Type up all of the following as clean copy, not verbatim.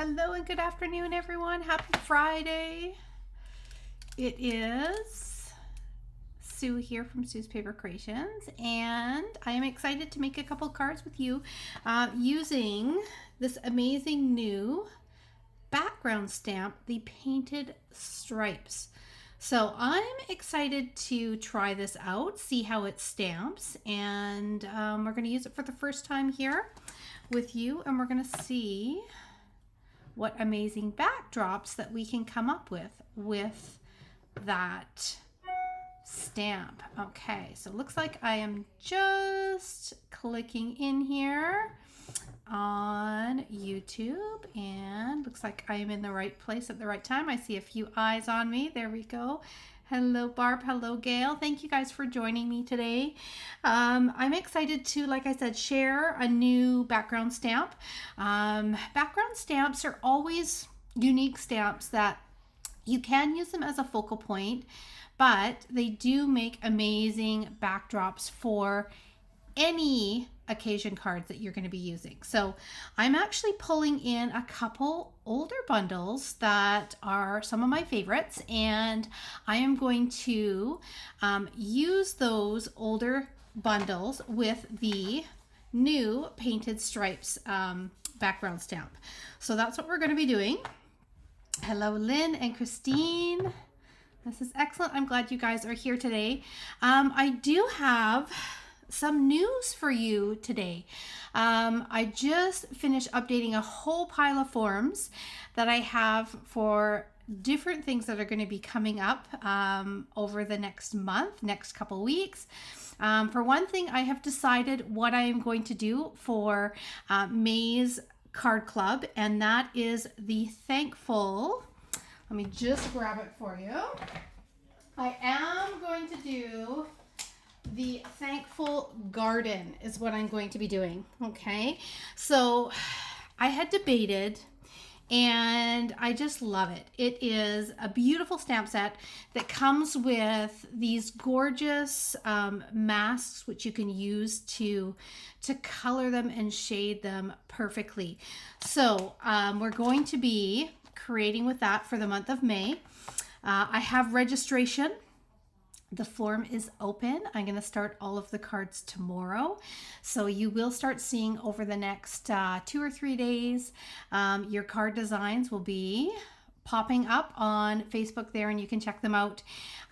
Hello and good afternoon, everyone. Happy Friday. It is Sue here from Sue's Paper Creations, and I am excited to make a couple cards with you using this amazing new background stamp, the Painted Stripes. So I'm excited to try this out, see how it stamps, and we're going to use it for the first time here with you, and we're going to see what amazing backdrops that we can come up with that stamp. Okay, so it looks like I am just clicking in here on YouTube, and looks like I am in the right place at the right time. I see a few eyes on me. There we go. Hello Barb, hello Gail. Thank you guys for joining me today. I'm excited to, like I said, share a new background stamp. Background stamps are always unique stamps that you can use them as a focal point, but they do make amazing backdrops for any occasion cards that you're going to be using. So I'm actually pulling in a couple older bundles that are some of my favorites, and I am going to use those older bundles with the new Painted Stripes background stamp. So that's what we're going to be doing. Hello Lynn and Christine. This is excellent. I'm glad you guys are here today. I do have some news for you today. I just finished updating a whole pile of forms that I have for different things that are going to be coming up over the next month, next couple weeks. For one thing, I have decided what I am going to do for May's Card Club, and that is the Thankful. Let me just grab it for you. I am going to do the Thankful Garden is what I'm going to be doing. Okay, so I had debated, and I just love it. It is a beautiful stamp set that comes with these gorgeous masks, which you can use to color them and shade them perfectly. So we're going to be creating with that for the month of May. I have registration. The form is open. I'm going to start all of the cards tomorrow. So you will start seeing over the next 2 or 3 days, your card designs will be popping up on Facebook there, and you can check them out,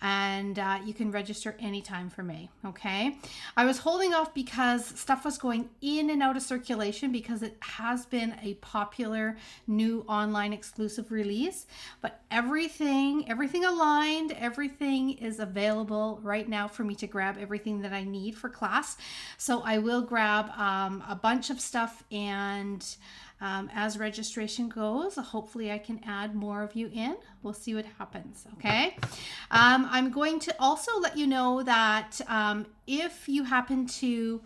and you can register anytime for May. Okay, I was holding off because stuff was going in and out of circulation because it has been a popular new online exclusive release, but everything aligned, everything is available right now for me to grab everything that I need for class. So I will grab a bunch of stuff, and as registration goes, hopefully I can add more of you in. We'll see what happens, okay? I'm going to also let you know that if you happen to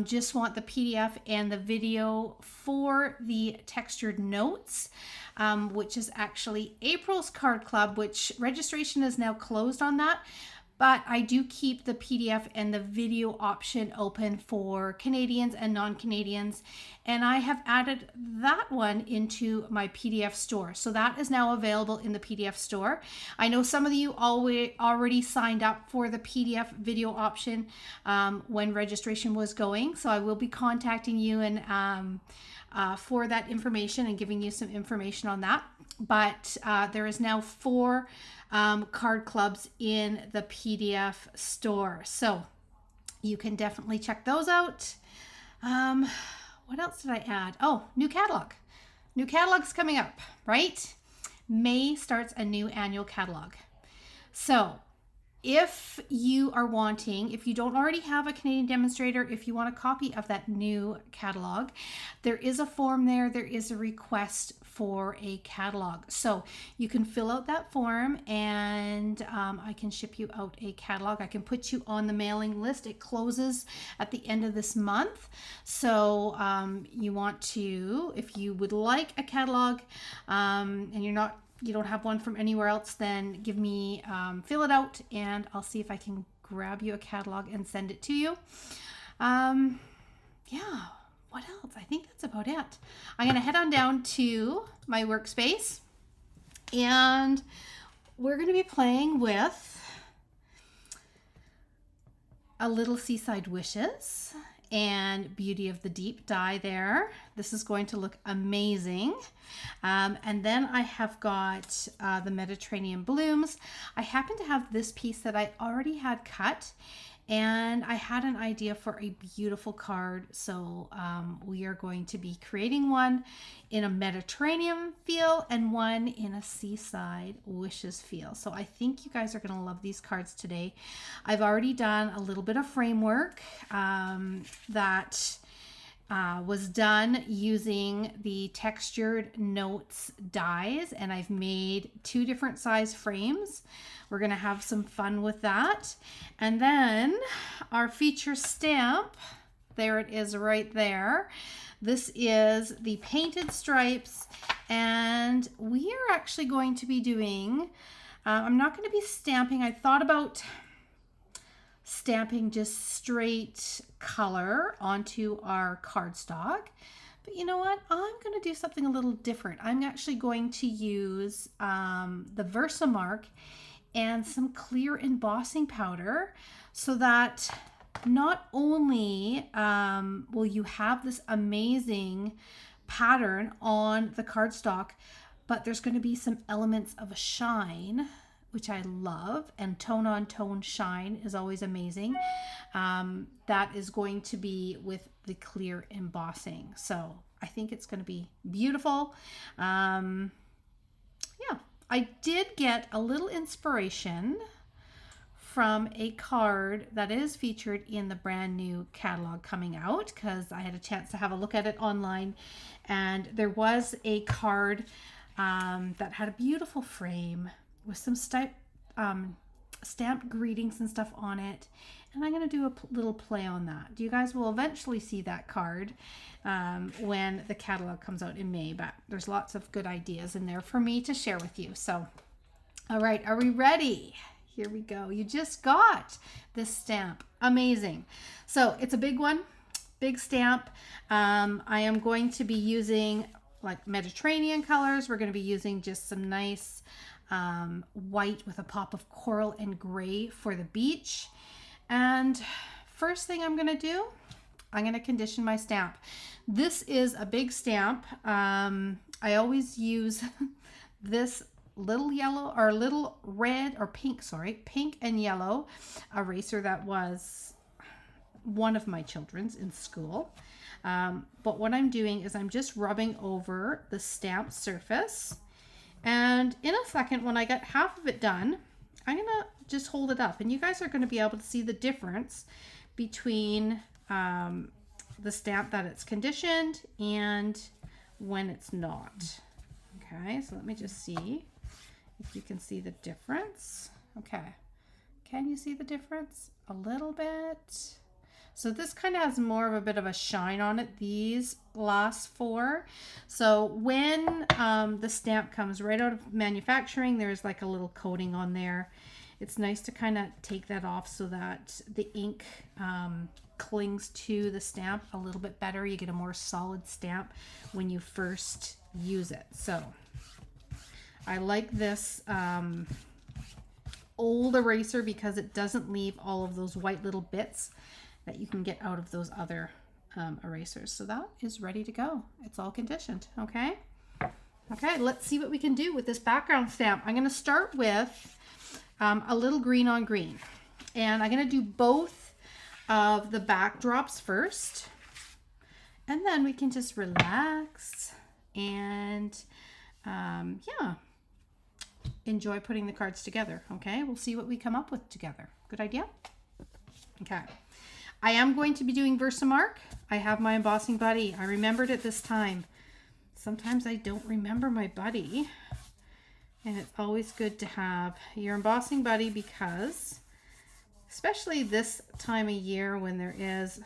just want the PDF and the video for the textured notes, which is actually April's Card Club, which registration is now closed on that, but I do keep the PDF and the video option open for Canadians and non-Canadians, and I have added that one into my PDF store. So that is now available in the PDF store. I know some of you already signed up for the PDF video option when registration was going, so I will be contacting you and for that information and giving you some information on that. But there is now 4 card clubs in the PDF store, so you can definitely check those out. What else did I add? Oh, new catalog. New catalog's coming up, right? May starts a new annual catalog. So if you are wanting, if you don't already have a Canadian demonstrator, if you want a copy of that new catalog, there is a form there. There is a request for a catalog. So you can fill out that form, and I can ship you out a catalog. I can put you on the mailing list. It closes at the end of this month. So you want to, if you would like a catalog and you don't have one from anywhere else, then give me, fill it out, and I'll see if I can grab you a catalog and send it to you. Yeah, what else? I think that's about it. I'm going to head on down to my workspace, and we're going to be playing with A Little Seaside Wishes and Beauty of the Deep die there. This is going to look amazing. And then I have got the Mediterranean Blooms. I happen to have this piece that I already had cut, and I had an idea for a beautiful card. So we are going to be creating one in a Mediterranean feel and one in a Seaside Wishes feel. So I think you guys are going to love these cards today. I've already done a little bit of framework that was done using the Textured Notes dies, and I've made 2 different size frames. We're going to have some fun with that. And then our feature stamp, there it is right there. This is the Painted Stripes, and we are actually going to be doing, I'm not going to be stamping. I thought about stamping just straight color onto our cardstock, but you know what? I'm going to do something a little different. I'm actually going to use the Versamark and some clear embossing powder, so that not only will you have this amazing pattern on the cardstock, but there's going to be some elements of a shine, which I love, and tone on tone shine is always amazing. That is going to be with the clear embossing. So I think it's going to be beautiful. Yeah, I did get a little inspiration from a card that is featured in the brand new catalog coming out, because I had a chance to have a look at it online, and there was a card that had a beautiful frame with some stamped greetings and stuff on it, and I'm going to do a little play on that. You guys will eventually see that card when the catalog comes out in May, but there's lots of good ideas in there for me to share with you. So, all right, are we ready? Here we go. You just got this stamp. Amazing. So it's a big one, big stamp. I am going to be using like Mediterranean colors. We're going to be using just some nice white with a pop of coral and gray for the beach. And first thing I'm going to do, I'm going to condition my stamp. This is a big stamp. I always use this little yellow or little red or pink, sorry, pink and yellow eraser that was one of my children's in school. But what I'm doing is I'm just rubbing over the stamp surface. And in a second, when I get half of it done, I'm going to just hold it up. And you guys are going to be able to see the difference between the stamp that it's conditioned and when it's not. Okay, so let me just see if you can see the difference. Okay, can you see the difference? A little bit. So this kind of has more of a bit of a shine on it, these last 4. So when the stamp comes right out of manufacturing, there's like a little coating on there. It's nice to kind of take that off so that the ink clings to the stamp a little bit better. You get a more solid stamp when you first use it. So I like this old eraser because it doesn't leave all of those white little bits that you can get out of those other erasers. So that is ready to go. It's all conditioned. Okay. Okay, let's see what we can do with this background stamp. I'm going to start with a little green on green, and I'm going to do both of the backdrops first, and then we can just relax and yeah, enjoy putting the cards together. Okay, we'll see what we come up with together. Good idea? Okay. I am going to be doing Versamark. I have my embossing buddy. I remembered it this time. Sometimes I don't remember my buddy, and it's always good to have your embossing buddy, because especially this time of year when there is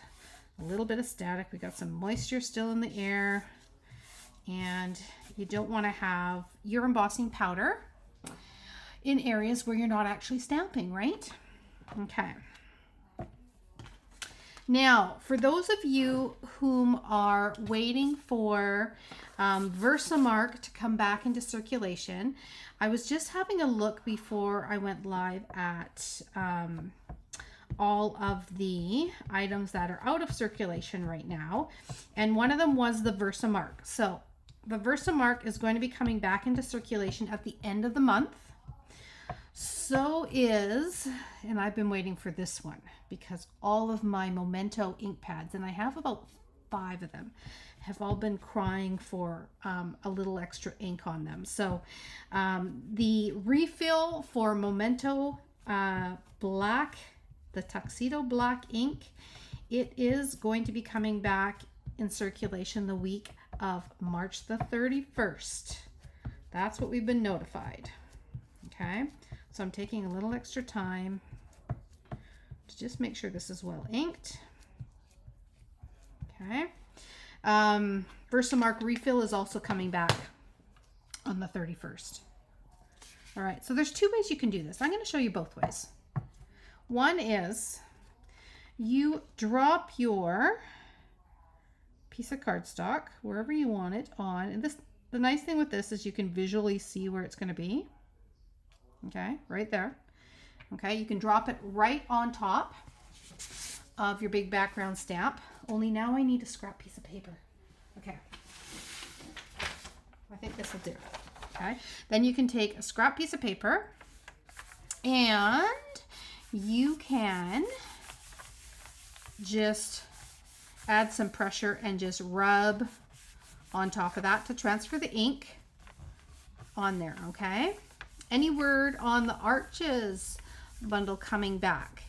a little bit of static, we got some moisture still in the air, and you don't want to have your embossing powder in areas where you're not actually stamping, right? Okay. Now, for those of you whom are waiting for Versamark to come back into circulation, I was just having a look before I went live at all of the items that are out of circulation right now. And one of them was the Versamark. So the Versamark is going to be coming back into circulation at the end of the month. So is, and I've been waiting for this one because all of my Memento ink pads, and I have about 5 of them, have all been crying for a little extra ink on them. So the refill for Memento Black, the Tuxedo Black ink, it is going to be coming back in circulation the week of March the 31st. That's what we've been notified. Okay. So I'm taking a little extra time to just make sure this is well inked. Okay. Versamark refill is also coming back on the 31st. All right. So there's 2 ways you can do this. I'm going to show you both ways. One is you drop your piece of cardstock wherever you want it on. And the nice thing with this is you can visually see where it's going to be. Okay, right there. Okay, you can drop it right on top of your big background stamp. Only now I need a scrap piece of paper. Okay, I think this will do. Okay, then you can take a scrap piece of paper and you can just add some pressure and just rub on top of that to transfer the ink on there. Okay. Any word on the Arches bundle coming back?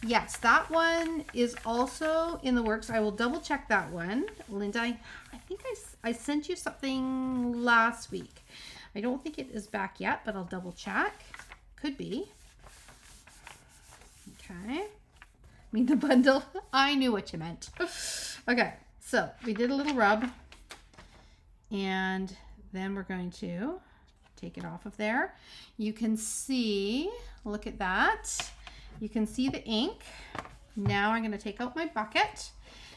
Yes, that one is also in the works. I will double check that one. Linda, I think I sent you something last week. I don't think it is back yet, but I'll double check. Could be. Okay. I mean the bundle. I knew what you meant. Okay, so we did a little rub. And then we're going to take it off of there. You can see, look at that. You can see the ink. Now I'm going to take out my bucket.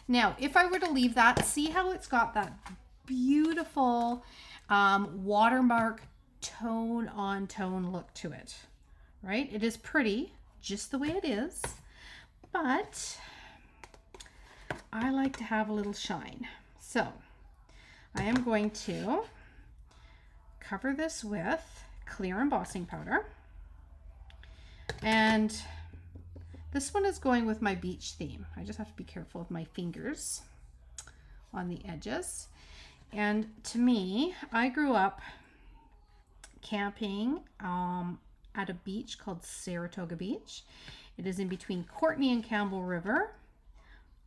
Now, if I were to leave that, see how it's got that beautiful watermark tone on tone look to it, right? It is pretty just the way it is, but I like to have a little shine. So I am going to cover this with clear embossing powder, and this one is going with my beach theme. I just have to be careful with my fingers on the edges. And to me, I grew up camping at a beach called Saratoga Beach. It is in between Courtenay and Campbell River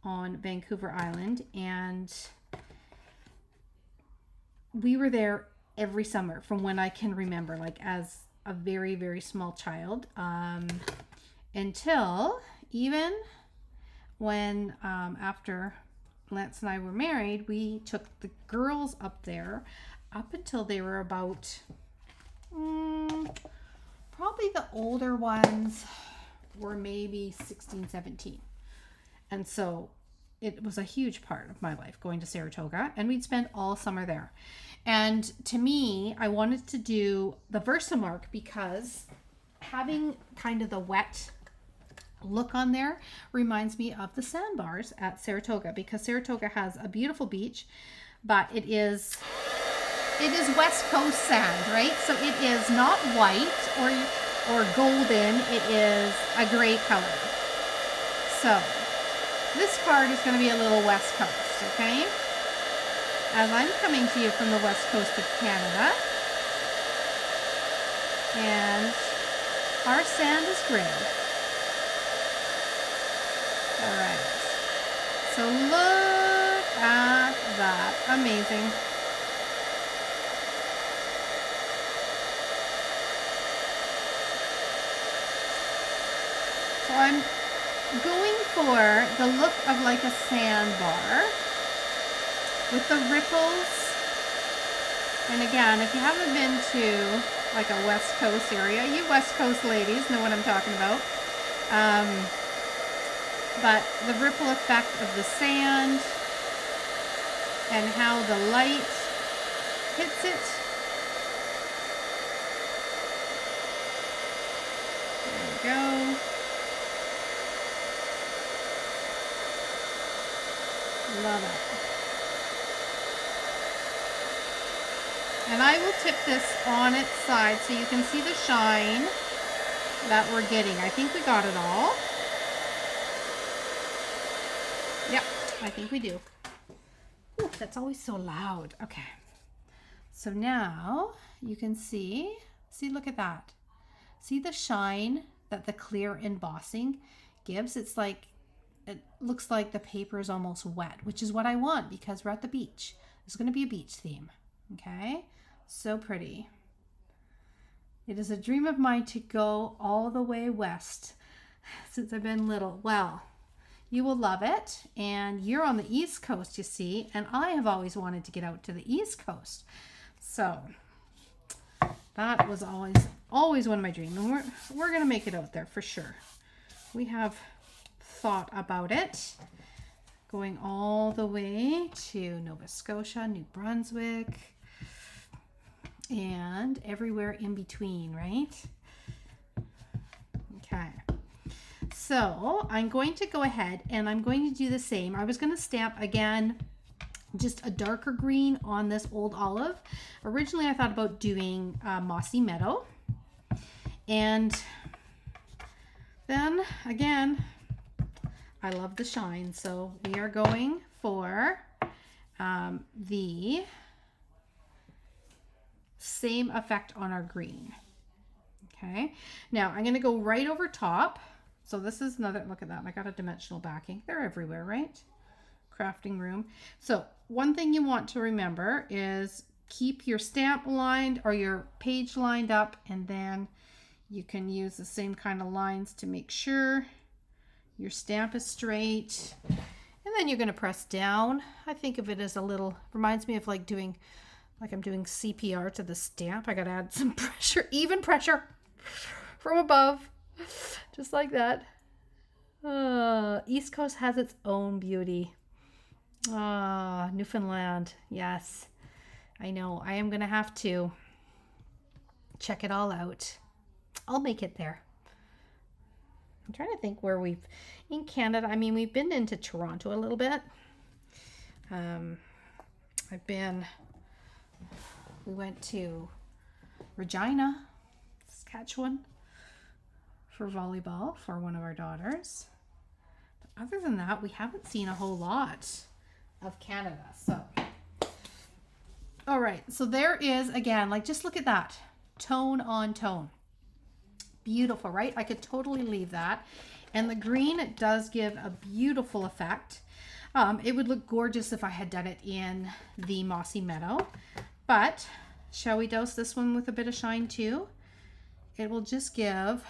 on Vancouver Island, and we were there every summer from when I can remember, like as a very, very small child, until even when after Lance and I were married, we took the girls up there up until they were about probably the older ones were maybe 16, 17. And so it was a huge part of my life going to Saratoga, and we'd spend all summer there. And to me, I wanted to do the Versamark because having kind of the wet look on there reminds me of the sandbars at Saratoga, because Saratoga has a beautiful beach, but it is West Coast sand, right? So it is not white or golden. It is a gray color. So this card is going to be a little West Coast, okay? As I'm coming to you from the West Coast of Canada, and our sand is gray. All right. So look at that. Amazing. So I'm going for the look of like a sandbar with the ripples. And again, if you haven't been to like a West Coast area, you West Coast ladies know what I'm talking about. but the ripple effect of the sand and how the light hits it. There we go. Love it. And I will tip this on its side so you can see the shine that we're getting. I think we got it all. Yep, I think we do. Ooh, that's always so loud. Okay. So now you can see, look at that. See the shine that the clear embossing gives? It's like, it looks like the paper is almost wet, which is what I want because we're at the beach. There's going to be a beach theme. Okay. So pretty. It is a dream of mine to go all the way west since I've been little. Well, you will love it. And you're on the East Coast, you see, and I have always wanted to get out to the East Coast. So that was always one of my dreams. And we're going to make it out there for sure. We have thought about it. Going all the way to Nova Scotia, New Brunswick, and everywhere in between, right? Okay. So I'm going to go ahead and I'm going to do the same. I was going to stamp again just a darker green on this old olive. Originally I thought about doing Mossy Meadow, and then again I love the shine, so we are going for the same effect on our green. Okay, now I'm going to go right over top. So this is another, look at that, I got a dimensional backing. They're everywhere, right? Crafting room. So one thing you want to remember is keep your stamp lined or your page lined up, and then you can use the same kind of lines to make sure your stamp is straight. And then you're going to press down. I think of it as a little, reminds me of like I'm doing CPR to the stamp. I got to add some pressure, even pressure from above, just like that. East Coast has its own beauty. Newfoundland. Yes, I know. I am going to have to check it all out. I'll make it there. I'm trying to think where in Canada, I mean, we've been into Toronto a little bit. We went to Regina, Saskatchewan for volleyball for one of our daughters. But other than that, we haven't seen a whole lot of Canada. So, all right. So there is, again, like, just look at that. Tone on tone. Beautiful, right? I could totally leave that. And the green, it does give a beautiful effect. It would look gorgeous if I had done it in the Mossy Meadow. But shall we dose this one with a bit of shine too? It will just give,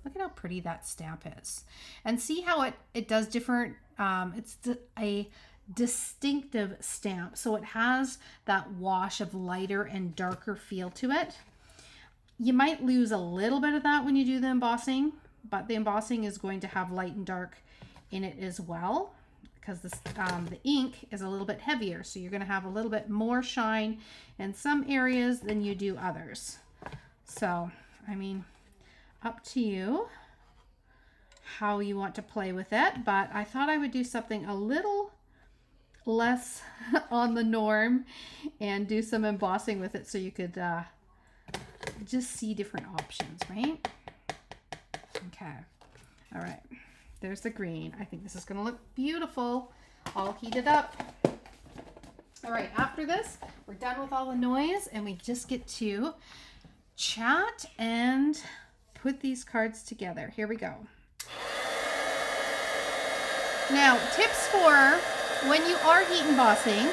look at how pretty that stamp is. And see how it does different, it's a distinctive stamp. So it has that wash of lighter and darker feel to it. You might lose a little bit of that when you do the embossing, but the embossing is going to have light and dark in it as well, because the ink is a little bit heavier. So you're going to have a little bit more shine in some areas than you do others. So, I mean, up to you how you want to play with it, but I thought I would do something a little less on the norm and do some embossing with it so you could just see different options, right? Okay. All right. There's the green. I think this is going to look beautiful. All heated up. All right. After this, we're done with all the noise and we just get to chat and put these cards together. Here we go. Now, tips for when you are heat embossing.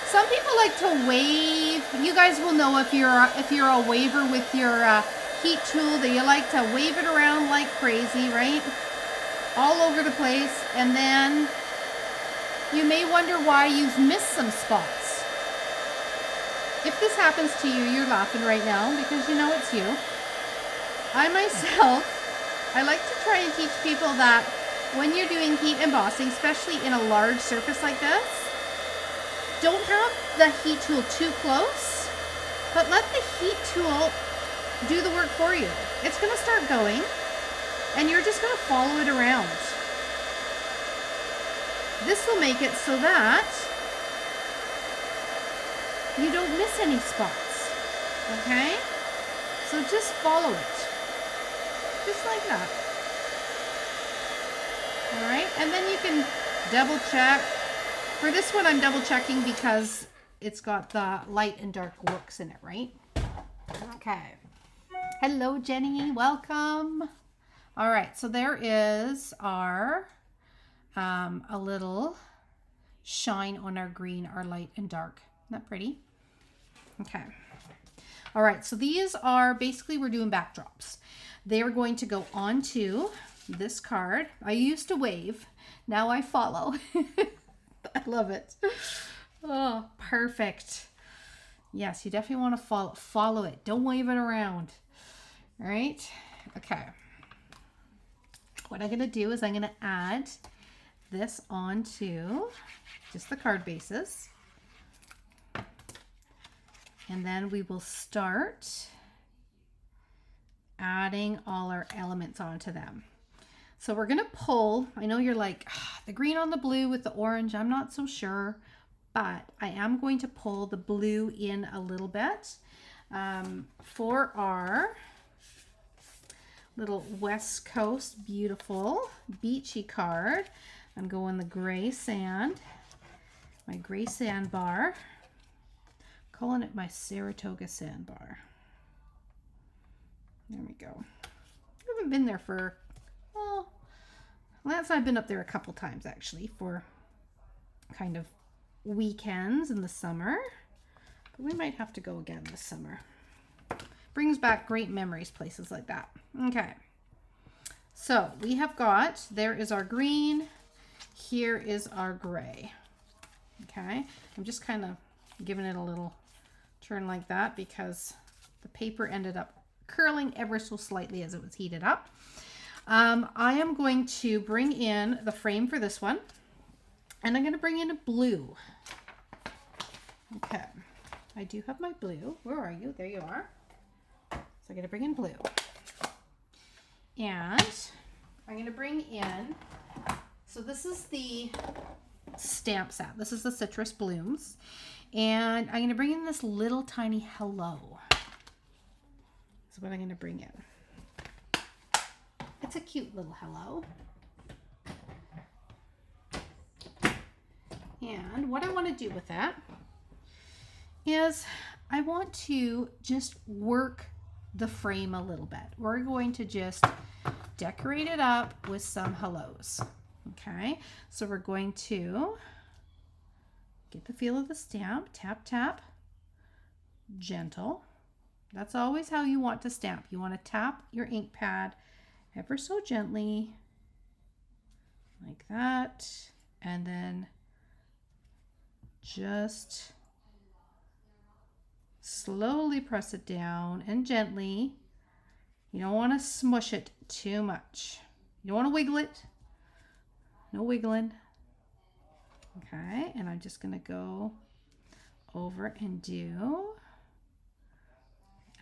Some people like to wave. You guys will know if you're a waver with your heat tool that you like to wave it around like crazy, right? All over the place. And then you may wonder why you've missed some spots. If this happens to you, you're laughing right now because you know it's you. I myself, I like to try and teach people that when you're doing heat embossing, especially in a large surface like this, don't have the heat tool too close, but let the heat tool do the work for you. It's going to start going, and you're just going to follow it around. This will make it so that you don't miss any spots, okay? So just follow it, just like that. All right, and then you can double check. For this one, I'm double checking because it's got the light and dark looks in it, right? Okay. Hello, Jenny, welcome. All right, so there is our, a little shine on our green, our light and dark. Isn't that pretty? Okay. All right, so these are basically, we're doing backdrops. They are going to go onto this card. I used to wave, now I follow. I love it. Oh, perfect. Yes, you definitely want to follow it. Don't wave it around. All right. Okay. What I'm going to do is I'm going to add this onto just the card bases. And then we will start adding all our elements onto them. So we're going to pull, I know you're like, the green on the blue with the orange, I'm not so sure, but I am going to pull the blue in a little bit for our little West Coast beautiful beachy card. I'm going the gray sand, my gray sandbar, calling it my Saratoga sandbar. There we go. I haven't been there for, well, I've been up there a couple times actually for kind of weekends in the summer, but we might have to go again this summer. Brings back great memories, places like that. Okay, so we have got, there is our green, here is our gray. Okay, I'm just kind of giving it a little turn like that because the paper ended up curling ever so slightly as it was heated up. I am going to bring in the frame for this one, and I'm going to bring in a blue. Okay, I do have my blue. Where are you? There you are. So I'm going to bring in blue. And I'm going to bring in, so this is the stamp set. This is the Citrus Blooms. And I'm going to bring in this little tiny hello. That's what I'm going to bring in. It's a cute little hello. And what I want to do with that is I want to just work the frame a little bit. We're going to just decorate it up with some hellos. Okay, so we're going to get the feel of the stamp, tap, tap, gentle. That's always how you want to stamp. You want to tap your ink pad ever so gently, like that, and then just slowly press it down and gently. You don't want to smush it too much. You don't want to wiggle it. No wiggling. Okay, and I'm just going to go over and do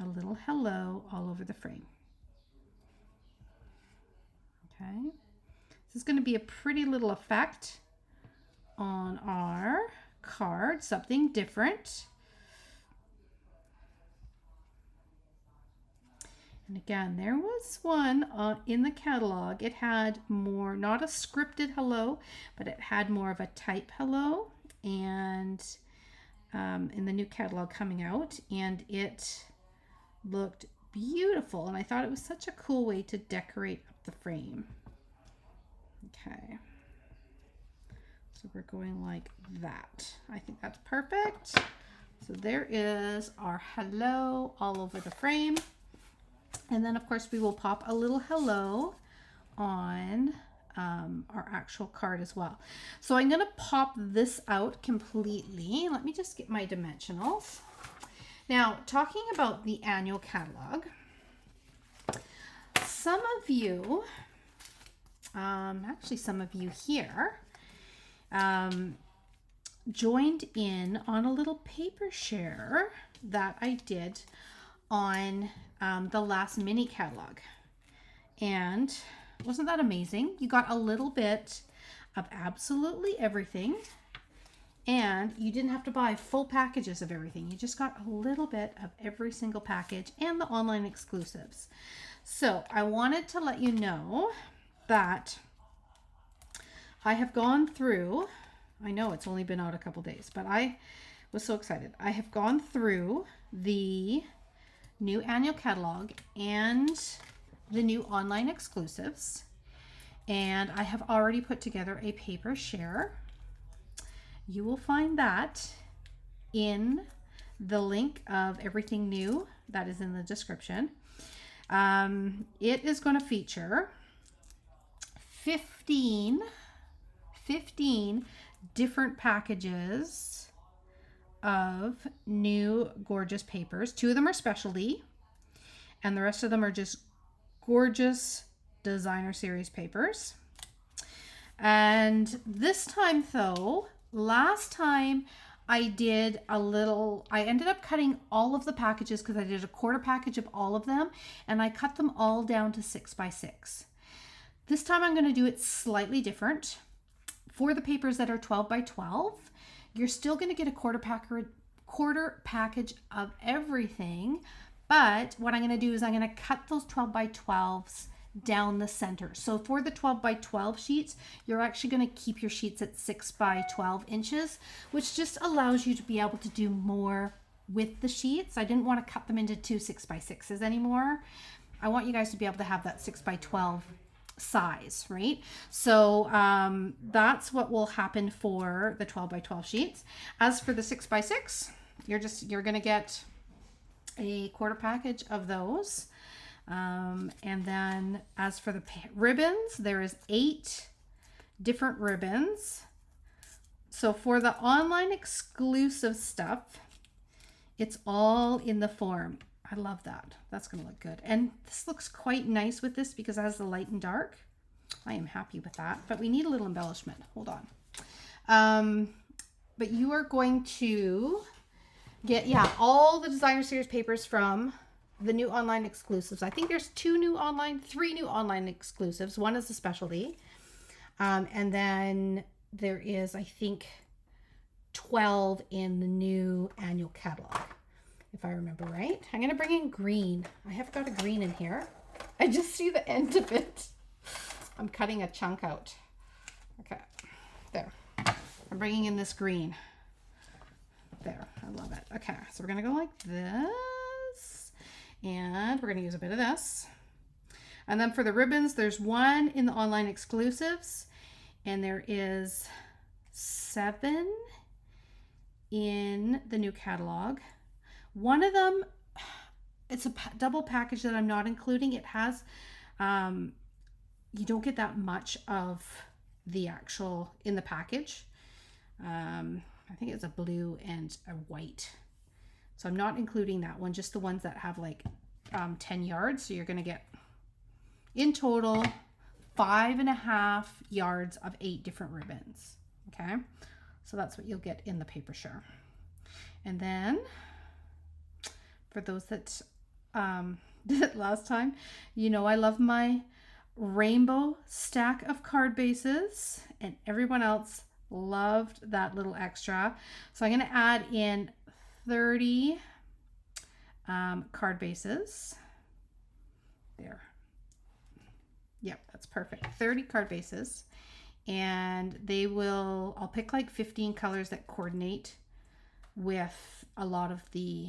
a little hello all over the frame. Okay, this is going to be a pretty little effect on our card, something different. And again, there was one in the catalog. It had more, not a scripted hello, but it had more of a type hello. And in the new catalog coming out, and it looked beautiful. And I thought it was such a cool way to decorate up the frame. Okay. So we're going like that. I think that's perfect. So there is our hello all over the frame. And then of course we will pop a little hello on our actual card as well. So I'm going to pop this out completely. Let me just get my dimensionals. Now, talking about the annual catalog, some of you actually some of you here, joined in on a little paper share that I did on the last mini catalog. And wasn't that amazing? You got a little bit of absolutely everything, and you didn't have to buy full packages of everything. You just got a little bit of every single package and the online exclusives. So I wanted to let you know that I have gone through, I know it's only been out a couple days, but I was so excited. I have gone through the new annual catalog and the new online exclusives, and I have already put together a paper share. You will find that in the link of everything new that is in the description. It is going to feature 15 different packages of new gorgeous papers. 2 of them are specialty, and the rest of them are just gorgeous designer series papers. And this time though, last time I did I ended up cutting all of the packages because I did a quarter package of all of them, and I cut them all down to 6 by 6. This time I'm going to do it slightly different. For the papers that are 12 by 12, you're still going to get a quarter package of everything, but what I'm going to do is I'm going to cut those 12 by 12s down the center. So for the 12 by 12 sheets, you're actually going to keep your sheets at 6 by 12 inches, which just allows you to be able to do more with the sheets. I didn't want to cut them into 2 6 by 6s anymore. I want you guys to be able to have that 6 by 12 size, right? So that's what will happen for the 12 by 12 sheets. As for the 6 by 6, you're going to get a quarter package of those. And then as for the ribbons, there is 8 different ribbons. So for the online exclusive stuff, it's all in the form. I love that. That's going to look good. And this looks quite nice with this because it has the light and dark. I am happy with that, but we need a little embellishment. Hold on. But you are going to get, all the designer series papers from the new online exclusives. I think there's 3 new online exclusives. One is a specialty. And then there is, I think, 12 in the new annual catalog, if I remember right. I'm going to bring in green. I have got a green in here. I just see the end of it. I'm cutting a chunk out. Okay, there. I'm bringing in this green. There, I love it. Okay, so we're going to go like this. And we're going to use a bit of this. And then for the ribbons, there's 1 in the online exclusives. And there is 7 in the new catalog. One of them, it's a double package that I'm not including. It has, you don't get that much of the actual in the package. I think it's a blue and a white. So I'm not including that one, just the ones that have like 10 yards. So you're going to get in total 5.5 yards of 8 different ribbons. Okay. So that's what you'll get in the paper share. And then for those that did it last time, you know I love my rainbow stack of card bases, and everyone else loved that little extra. So I'm going to add in 30 card bases. There. Yep, that's perfect. 30 card bases. And I'll pick like 15 colors that coordinate with a lot of the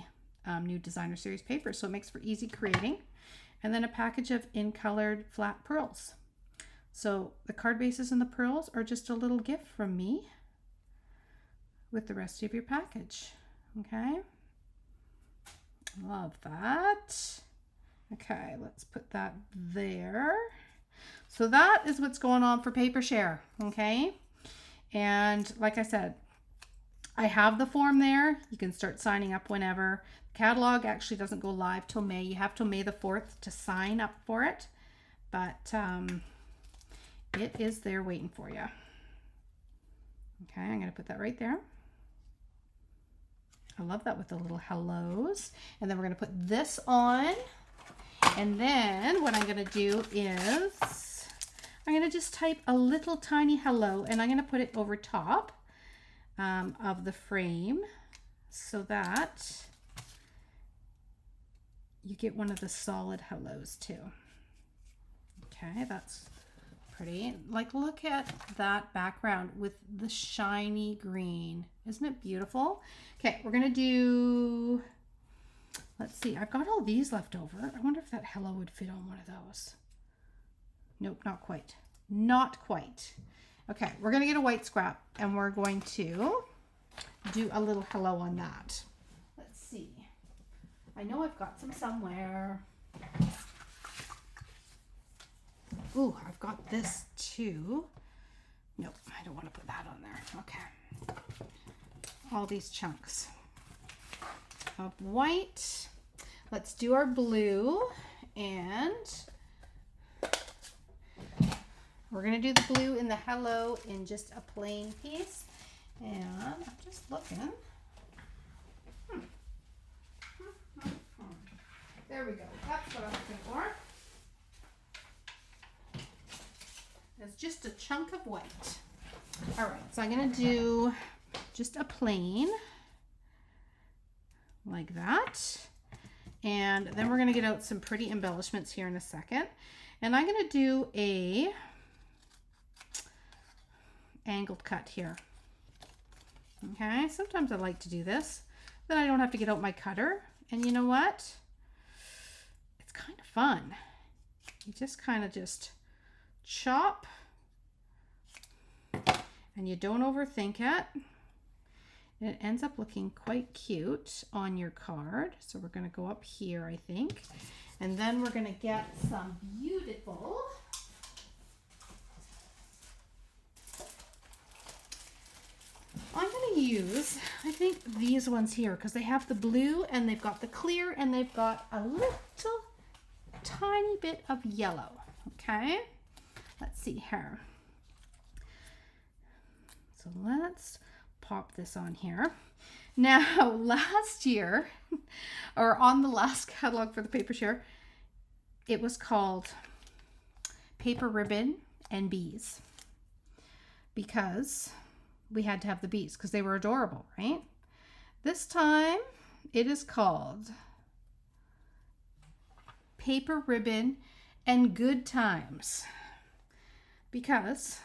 new designer series papers, so it makes for easy creating. And then a package of in-colored flat pearls. So the card bases and the pearls are just a little gift from me with the rest of your package. Okay, love that. Okay, let's put that there. So that is what's going on for paper share. Okay, and like I said, I have the form there. You can start signing up whenever. The catalog actually doesn't go live till May. You have till May the 4th to sign up for it. But It is there waiting for you. Okay, I'm going to put that right there. I love that with the little hellos. And then we're going to put this on. And then what I'm going to do is I'm going to just type a little tiny hello, and I'm going to put it over top of the frame so that you get one of the solid hellos too. Okay, that's pretty. Like, look at that background with the shiny green. Isn't it beautiful? Okay, we're gonna do, let's see, I've got all these left over. I wonder if that hello would fit on one of those. Nope, not quite. Not quite. Okay, we're gonna get a white scrap and we're going to do a little hello on that. Let's see. I know I've got some somewhere. Ooh, I've got this too. Nope, I don't want to put that on there. Okay. All these chunks of white. Let's do our blue, and we're going to do the blue in the hello in just a plain piece. And I'm just looking. There we go. That's what I'm looking for. It's just a chunk of white. All right, so I'm going to do just a plain like that. And then we're going to get out some pretty embellishments here in a second. And I'm going to do a angled cut here. Okay, sometimes I like to do this. Then I don't have to get out my cutter. And you know what? It's kind of fun. You just kind of just chop, and you don't overthink it. It ends up looking quite cute on your card. So we're going to go up here, I think, and then we're going to get some beautiful I'm going to use, I think, these ones here because they have the blue and they've got the clear and they've got a little tiny bit of yellow. Okay, let's see here. So let's pop this on here. Now, last year, or on the last catalog for the paper share, it was called Paper Ribbon and Bees because we had to have the bees because they were adorable, right? This time it is called Paper Ribbon and Good Times because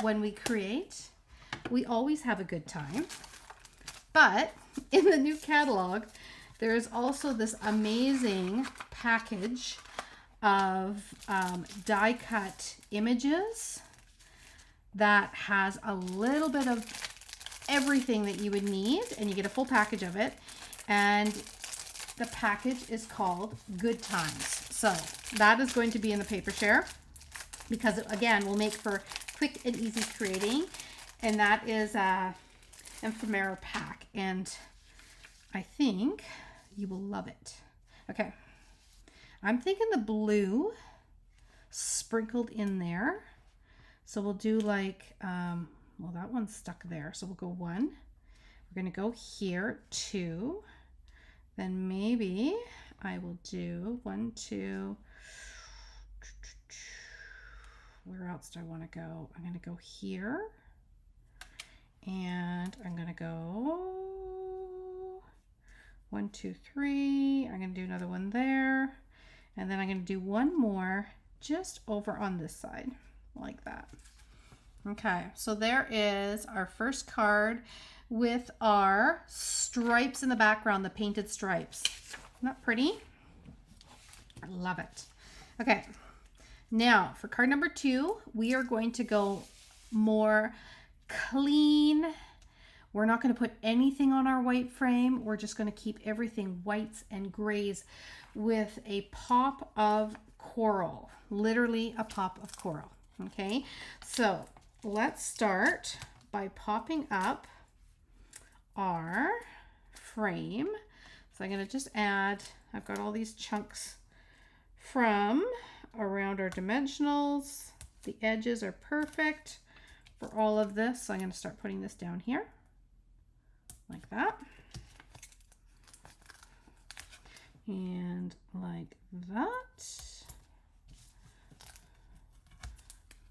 when we create, we always have a good time. But in the new catalog, there is also this amazing package of die cut images that has a little bit of everything that you would need, and you get a full package of it. And the package is called Good Times. So that is going to be in the paper share because it, again, will make for quick and easy creating. And that is a ephemera pack, and I think you will love it. Okay, I'm thinking the blue sprinkled in there. So we'll do like, well, that one's stuck there. So we'll go 1. We're going to go here, 2. Then maybe I will do 1, 2. Where else do I want to go? I'm going to go here. And I'm going to go 1, 2, 3. I'm going to do another one there. And then I'm going to do one more just over on this side like that. Okay, so there is our first card with our stripes in the background, the painted stripes. Isn't that pretty? I love it. Okay, now for card number 2, we are going to go more clean. We're not going to put anything on our white frame. We're just going to keep everything whites and grays with a pop of coral, literally a pop of coral. Okay, so let's start by popping up our frame. So I'm going to just add, I've got all these chunks from around our dimensionals. The edges are perfect for all of this. So I'm going to start putting this down here like that. And like that.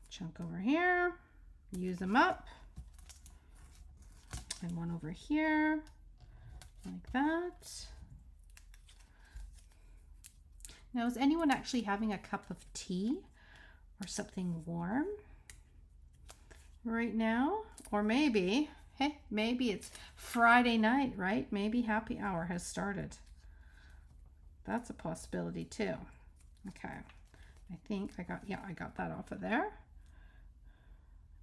Chunk over here. Use them up. And one over here like that. Now, is anyone actually having a cup of tea or something warm right now? Or maybe, hey, maybe it's Friday night, right? Maybe happy hour has started. That's a possibility too. Okay, I think I got that off of there.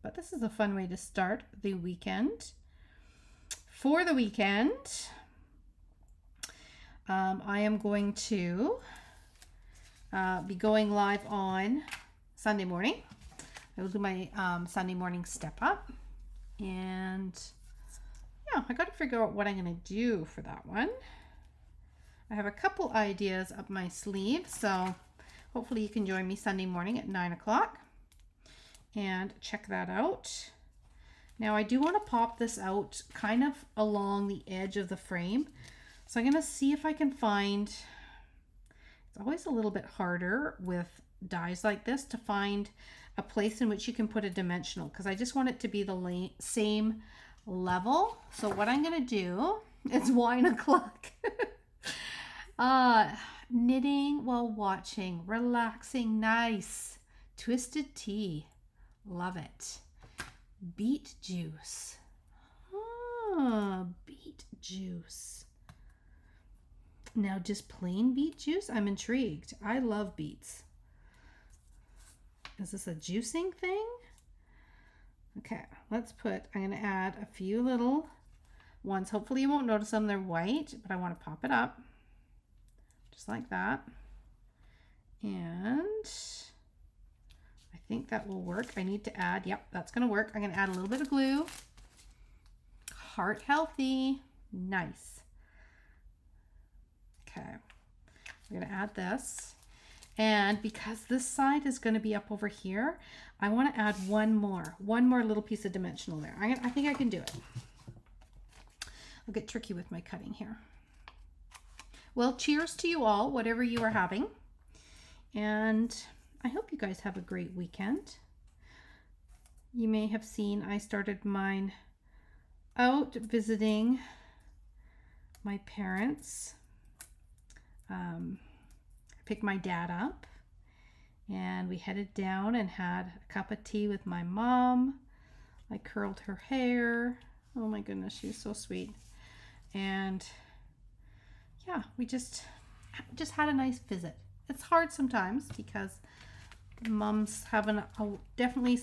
But this is a fun way to start the weekend. For the weekend, I am going to be going live on Sunday morning. I will do my Sunday morning step up. And yeah, I got to figure out what I'm going to do for that one. I have a couple ideas up my sleeve, so hopefully you can join me Sunday morning at 9 o'clock and check that out. Now I do want to pop this out kind of along the edge of the frame. So I'm going to see if I can find, it's always a little bit harder with dies like this to find a place in which you can put a dimensional, because I just want it to be the same level. So what I'm going to do, it's wine o'clock. Knitting while watching, relaxing, nice, twisted tea, love it. Beet juice. Beet juice. Now just plain beet juice? I'm intrigued. I love beets. Is this a juicing thing? Okay, let's put, I'm going to add a few little ones. Hopefully you won't notice them. They're white, but I want to pop it up. Just like that. And I think that will work. I need to add, yep, that's going to work. I'm going to add a little bit of glue. Heart healthy. Nice. Okay. We're going to add this. And because this side is going to be up over here, I want to add one more little piece of dimensional there. I think I can do it. I'll get tricky with my cutting here. Well, cheers to you all, whatever you are having. And I hope you guys have a great weekend. You may have seen I started mine out visiting my parents. I picked my dad up and we headed down and had a cup of tea with my mom. I curled her hair. Oh my goodness, she's so sweet. And yeah, we just had a nice visit. It's hard sometimes because mom's having definitely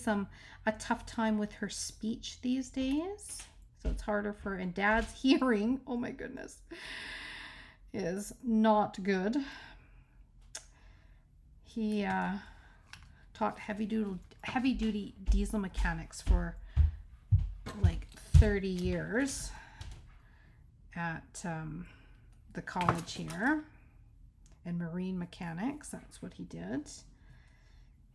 a tough time with her speech these days. So it's harder for, and dad's hearing, oh my goodness, is not good. He taught heavy duty diesel mechanics for like 30 years at the college here, and marine mechanics, that's what he did.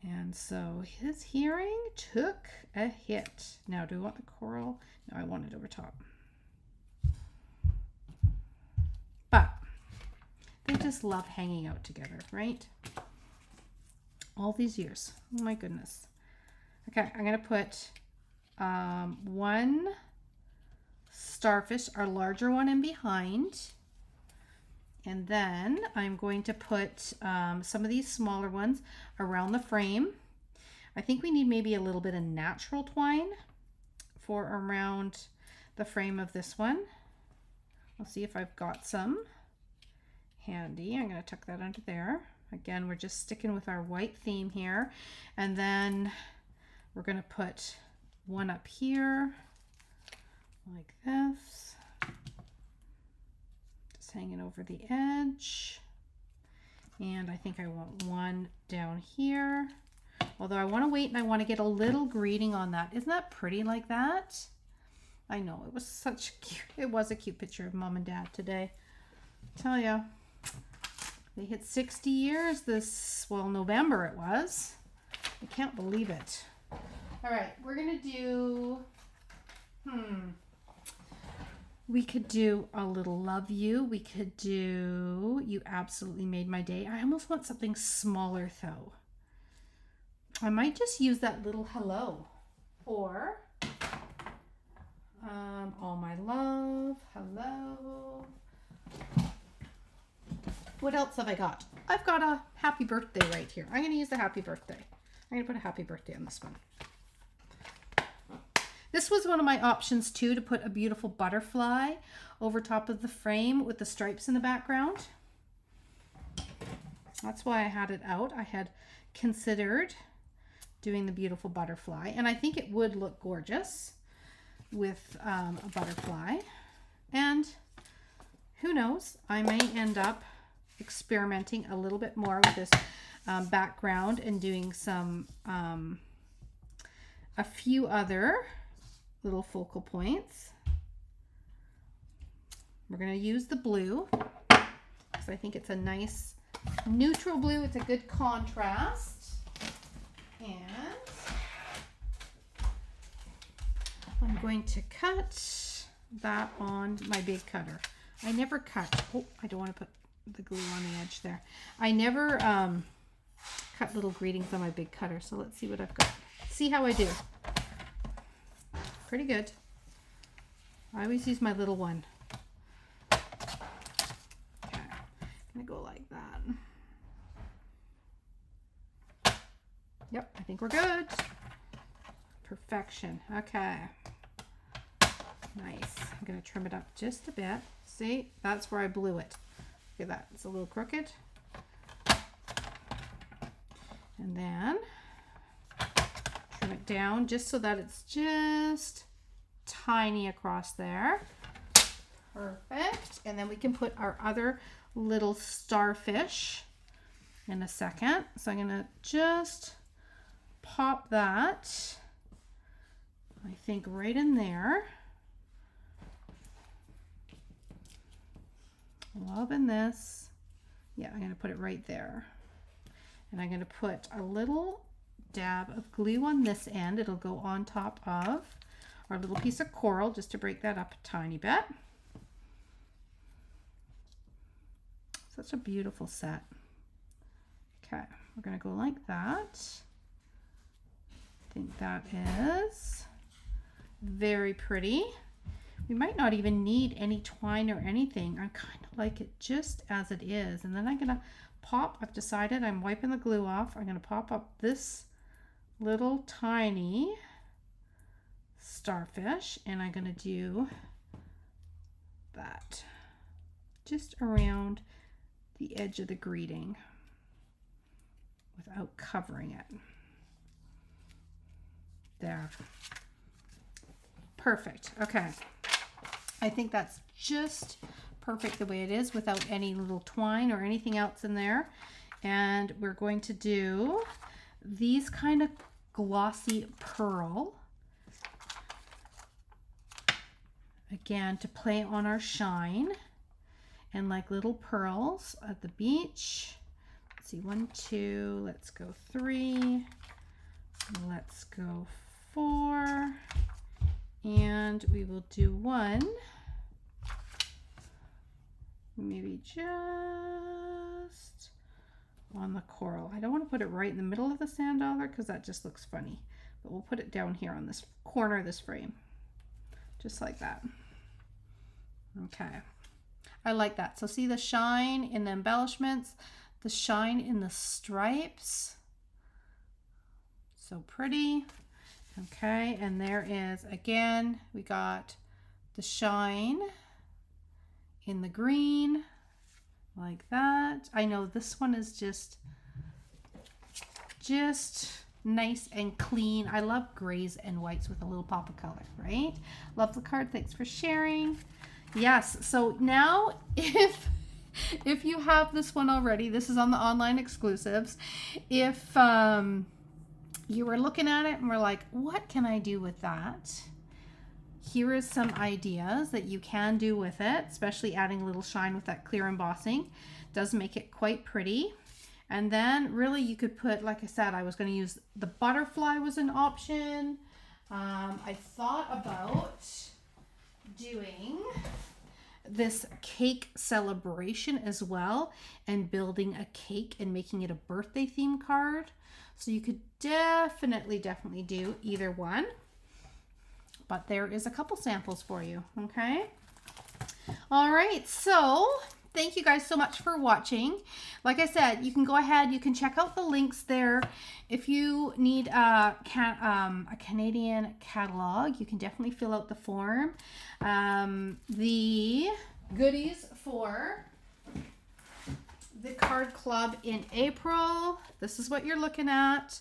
And so his hearing took a hit. Now, do I want the coral? No, I want it over top. But they just love hanging out together, right? All these years. Oh my goodness. Okay, I'm going to put one starfish, our larger one, in behind. And then I'm going to put some of these smaller ones around the frame. I think we need maybe a little bit of natural twine for around the frame of this one. I'll see if I've got some handy. I'm going to tuck that under there. Again, we're just sticking with our white theme here. And then we're going to put one up here like this. Just hanging over the edge. And I think I want one down here. Although I want to wait and I want to get a little greeting on that. Isn't that pretty like that? I know, it was such cute. It was a cute picture of mom and dad today. I tell ya. They hit 60 years this, well, November it was. I can't believe it. All right, we're gonna do, we could do a little love you. We could do you absolutely made my day. I almost want something smaller though. I might just use that little hello. Or all my love, hello. What else have I got? I've got a happy birthday right here. I'm going to use the happy birthday. I'm going to put a happy birthday on this one. This was one of my options too, to put a beautiful butterfly over top of the frame with the stripes in the background. That's why I had it out. I had considered doing the beautiful butterfly, and I think it would look gorgeous with a butterfly. And who knows, I may end up experimenting a little bit more with this background and doing some a few other little focal points. We're going to use the blue because I think it's a nice neutral blue. It's a good contrast. And I'm going to cut that on my big cutter. I never cut. Oh, I don't want to put the glue on the edge there. I never cut little greetings on my big cutter. So let's see what I've got. See how I do. Pretty good. I always use my little one. Okay, I'm gonna go like that. Yep, I think we're good. Perfection. Okay. Nice. I'm gonna trim it up just a bit. See, that's where I blew it. Look at that. It's a little crooked. And then trim it down just so that it's just tiny across there. Perfect. And then we can put our other little starfish in a second. So I'm gonna just pop that, I think, right in there. Loving this. Yeah, I'm gonna put it right there. And I'm gonna put a little dab of glue on this end. It'll go on top of our little piece of coral just to break that up a tiny bit. Such a beautiful set. Okay, we're gonna go like that. I think that is very pretty. We might not even need any twine or anything. I kind of like it just as it is. And then I'm gonna pop, I've decided I'm wiping the glue off. I'm gonna pop up this little tiny starfish, and I'm gonna do that just around the edge of the greeting without covering it. There. Perfect. Okay. I think that's just perfect the way it is without any little twine or anything else in there. And we're going to do these kind of glossy pearl. Again, to play on our shine. And like little pearls at the beach. Let's see, 1, 2, let's go 3. Let's go 4. And we will do 1, maybe just on the coral. I don't want to put it right in the middle of the sand dollar because that just looks funny, but we'll put it down here on this corner of this frame, just like that. Okay, I like that. So see the shine in the embellishments, the shine in the stripes, so pretty. Okay, and there is, again, we got the shine in the green, like that. I know this one is just nice and clean. I love grays and whites with a little pop of color, right? Love the card. Thanks for sharing. Yes, so now if you have this one already, this is on the online exclusives. If you were looking at it and were like, what can I do with that? Here is some ideas that you can do with it, especially adding a little shine with that clear embossing. Does make it quite pretty. And then really you could put, like I said, I was going to use the butterfly was an option. I thought about doing this cake celebration as well and building a cake and making it a birthday theme card. So you could definitely do either one. But there is a couple samples for you, okay? All right, so thank you guys so much for watching. Like I said, you can go ahead, you can check out the links there. If you need a Canadian catalog, you can definitely fill out the form. The goodies for the card club in April, this is what you're looking at.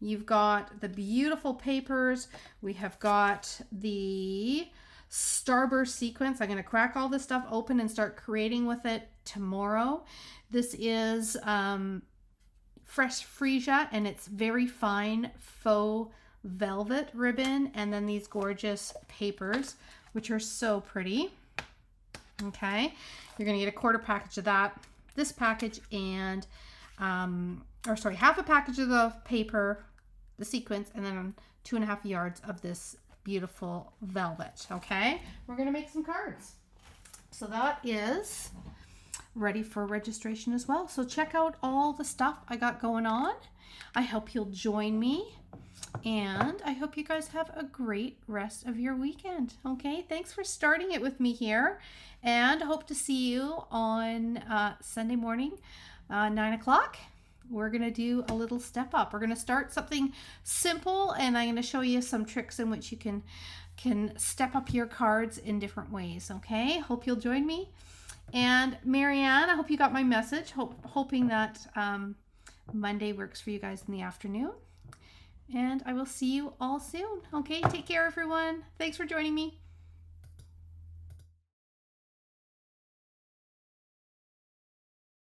You've got the beautiful papers. We have got the Starburst sequence. I'm going to crack all this stuff open and start creating with it tomorrow. This is fresh freesia, and it's very fine faux velvet ribbon, and then these gorgeous papers, which are so pretty. Okay, you're going to get a quarter package of that, this package, and half a package of the paper, the sequence, and then 2.5 yards of this beautiful velvet. Okay, we're gonna make some cards. So that is ready for registration as well. So check out all the stuff I got going on. I hope you'll join me, and I hope you guys have a great rest of your weekend. Okay, thanks for starting it with me here, and I hope to see you on Sunday morning, 9 o'clock. We're going to do a little step up. We're going to start something simple, and I'm going to show you some tricks in which you can step up your cards in different ways. Okay, hope you'll join me. And Marianne, I hope you got my message, hoping that Monday works for you guys in the afternoon. And I will see you all soon. Okay, take care everyone. Thanks for joining me.